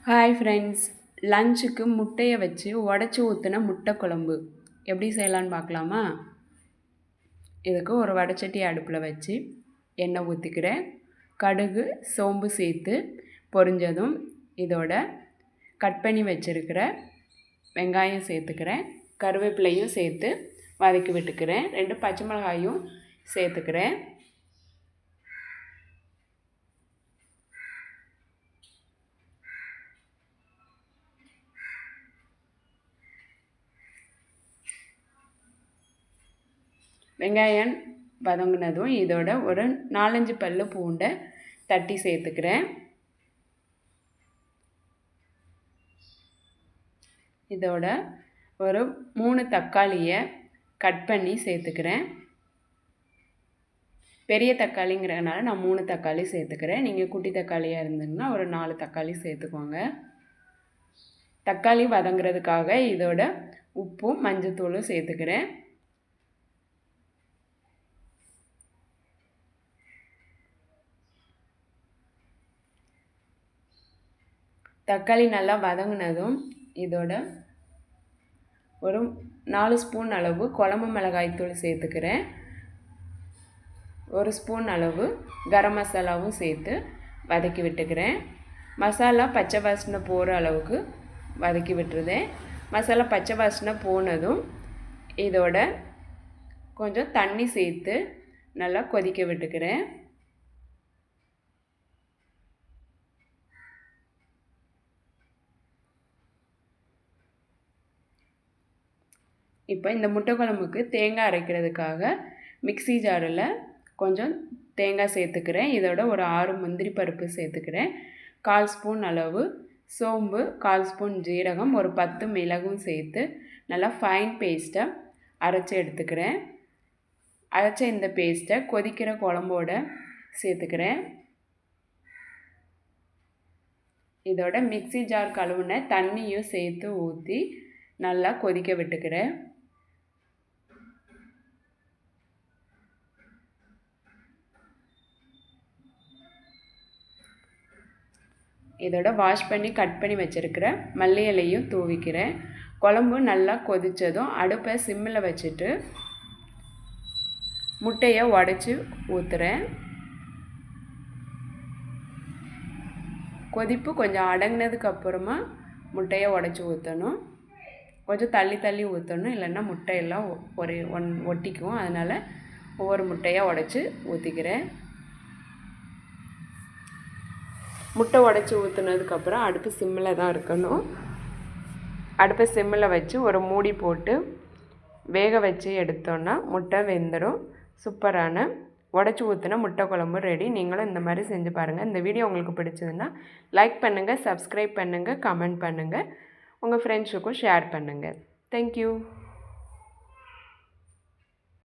Hi friends, லஞ்சுக்கு முட்டையை வச்சு உடச்சி ஊற்றின முட்டை குழம்பு எப்படி செய்யலான்னு பார்க்கலாமா? இதுக்கு ஒரு வடைச்சட்டி அடுப்பில் வச்சு எண்ணெய் ஊற்றிக்கிறேன். கடுகு சோம்பு சேர்த்து பொரிஞ்சதும் இதோட கட் பண்ணி வச்சுருக்கிற வெங்காயம் சேர்த்துக்கிறேன். கருவேப்பிலையும் சேர்த்து வதக்கி விட்டுக்கிறேன். 2 பச்சை மிளகாயும் சேர்த்துக்கிறேன். வெங்காயம் வதங்கினதும் இதோட ஒரு 4-5 பல்லு பூண்டை தட்டி சேர்த்துக்கிறேன். இதோட ஒரு 3 தக்காளியை கட் பண்ணி சேர்த்துக்கிறேன். பெரிய தக்காளிங்கிறதுனால நான் 3 தக்காளி சேர்த்துக்கிறேன். நீங்கள் குட்டி தக்காளியாக இருந்ததுன்னா ஒரு 4 தக்காளி சேர்த்துக்கோங்க. தக்காளி வதங்குறதுக்காக இதோட உப்பும் மஞ்சத்தூளும் சேர்த்துக்கிறேன். தக்காளி நல்லா வதங்கினதும் இதோட ஒரு 4 ஸ்பூன் அளவு குழம்பு மிளகாய்த்தூள் சேர்த்துக்கிறேன். 1 ஸ்பூன் அளவு கரம் மசாலாவும் சேர்த்து வதக்கி விட்டுக்கிறேன். மசாலா பச்சை வாசனை போகிற அளவுக்கு வதக்கி விட்டுருதேன். மசாலா பச்சை வாசனை போனதும் இதோட கொஞ்சம் தண்ணி சேர்த்து நல்லா கொதிக்க விட்டுக்கிறேன். இப்போ இந்த முட்டை குழம்புக்கு தேங்காய் அரைக்கிறதுக்காக மிக்ஸி ஜாரில் கொஞ்சம் தேங்காய் சேர்த்துக்கிறேன். இதோட ஒரு 6 முந்திரி பருப்பு சேர்த்துக்கிறேன். 1/4 ஸ்பூன் அளவு சோம்பு, 1/4 ஸ்பூன் ஜீரகம், ஒரு 10 மிளகும் சேர்த்து நல்லா ஃபைன் பேஸ்ட்டை அரைச்சி எடுத்துக்கிறேன். அரைச்ச இந்த பேஸ்ட்டை கொதிக்கிற குழம்போட சேர்த்துக்கிறேன். இதோட மிக்ஸி ஜார் கழுவுன தண்ணியும் சேர்த்து ஊற்றி நல்லா கொதிக்க விட்டுக்கிறேன். இதோட வாஷ் பண்ணி கட் பண்ணி வச்சுருக்கிற மல்லி இலையும் தூவிக்கிறேன். குழம்பு நல்லா கொதித்ததும் அடுப்பை சிம்மில் வச்சுட்டு முட்டையை உடச்சி ஊற்றுறேன். கொதிப்பு கொஞ்சம் அடங்கினதுக்கப்புறமா முட்டையை உடச்சி ஊற்றணும். கொஞ்சம் தள்ளி தள்ளி ஊற்றணும், இல்லைன்னா முட்டையெல்லாம் ஒட்டிக்கும். அதனால் ஒவ்வொரு முட்டையாக உடச்சி ஊற்றிக்கிறேன். முட்டை உடச்சி ஊற்றுனதுக்கப்புறம் அடுப்பு சிம்மில் தான் இருக்கணும். அடுப்பை சிம்மில் வச்சு ஒரு மூடி போட்டு வேக வச்சு எடுத்தோன்னா முட்டை வெந்துடும். சூப்பரான உடச்சி ஊற்றின முட்டை குழம்பு ரெடி. நீங்களும் இந்த மாதிரி செஞ்சு பாருங்கள். இந்த வீடியோ உங்களுக்கு பிடிச்சதுன்னா லைக் பண்ணுங்கள், சப்ஸ்கிரைப் பண்ணுங்கள், கமெண்ட் பண்ணுங்கள், உங்கள் ஃப்ரெண்ட்ஸுக்கும் ஷேர் பண்ணுங்கள். தேங்க்யூ.